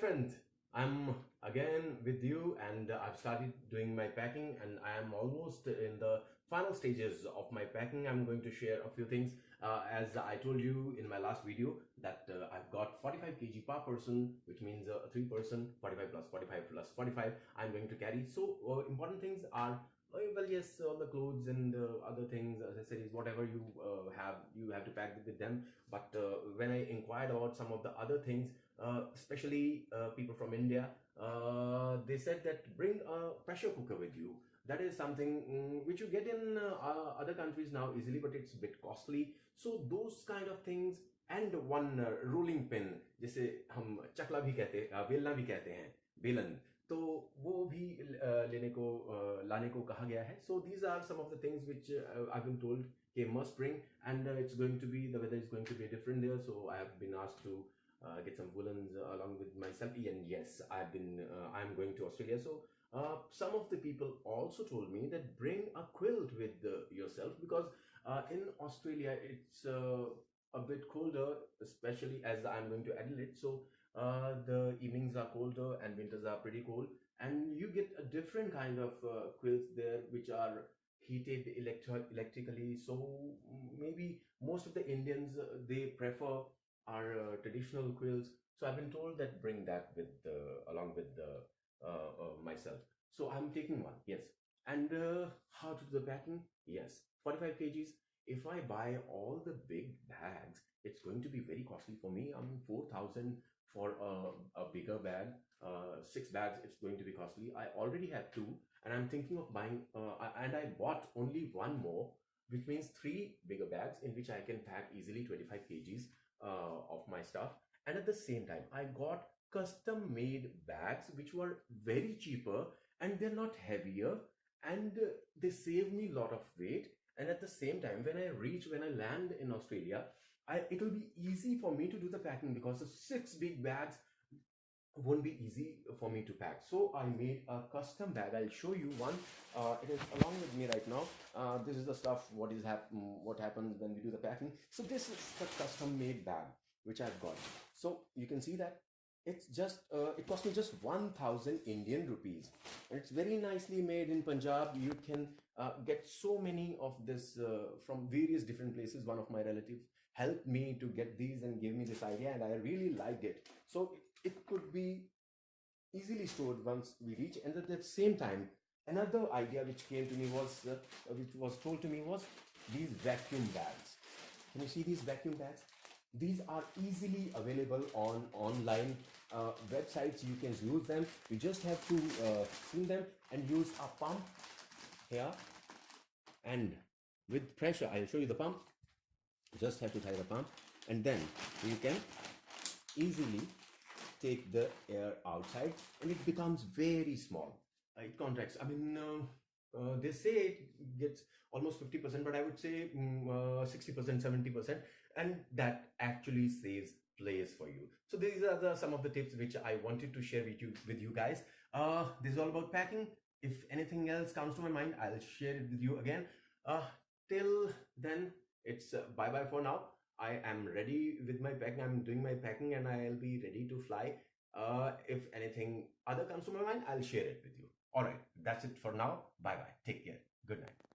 friends, I'm again with you, and I've started doing my packing, and I am almost in the final stages of my packing. I'm going to share a few things. As I told you in my last video that I've got 45 kg per person, which means 3-person, 45 plus 45 plus 45 I'm going to carry. So important things are well, yes, all the clothes and other things, accessories, whatever you have to pack with them. But when I inquired about some of the other things, especially people from India, they said that bring a pressure cooker with you. That is something which you get in other countries now easily, but it's a bit costly. So those kind of things, and one rolling pin, जिसे हम चकला भी कहते हैं, बेलना भी कहते हैं, बेलन, तो वो भी लाने को कहा गया है. So these are some of the things which I've been told they must bring, and it's going to be, the weather is going to be different there, so I have been asked to get some woolens along with myself. And yes, I'm going to Australia, so some of the people also told me that bring a quilt with yourself, because in Australia it's a bit colder, especially as I'm going to Adelaide. So the evenings are colder and winters are pretty cold, and you get a different kind of quilts there which are heated electrically. So maybe most of the Indians they prefer our traditional quilts. So I've been told that bring that with along with myself. So I'm taking one, yes. And how to do the packing? Yes, 45 kgs. If I buy all the big bags, it's going to be very costly for me. 4,000 for a bigger bag. 6 bags, it's going to be costly. I already have 2, and I'm thinking of buying, and I bought only 1 more, which means 3 bigger bags in which I can pack easily 25 kgs of my stuff. And at the same time, I got custom made bags which were very cheaper, and they're not heavier, and they save me a lot of weight. And at the same time, when I land in Australia, it will be easy for me to do the packing, because the 6 big bags won't be easy for me to pack. So I made a custom bag. I'll show you one. It is along with me right now. This is the stuff what happens when we do the packing. So this is the custom made bag which I've got. So you can see that it's just it cost me just 1,000 Indian rupees. It's very nicely made in Punjab. You can get so many of this from various different places. One of my relatives helped me to get these and gave me this idea, and I really liked it. So it could be easily stored once we reach. And at the same time, another idea which came to me was which was told to me was these vacuum bags. Can you see these vacuum bags? These are easily available on online websites. You can use them. You just have to fill them and use a pump here, and with pressure, I'll show you the pump. Just have to tie the pump, and then you can easily take the air outside, and it becomes very small. It contracts. I mean, they say it gets almost 50%, but I would say 60%, 70%, and that actually saves place for you. So these are some of the tips which I wanted to share with you guys. This is all about packing. If anything else comes to my mind, I'll share it with you again. Till then, it's bye bye for now. I am ready with my packing. I'm doing my packing, and I'll be ready to fly. If anything other comes to my mind, I'll share it with you. All right, that's it for now. Bye bye. Take care. Good night.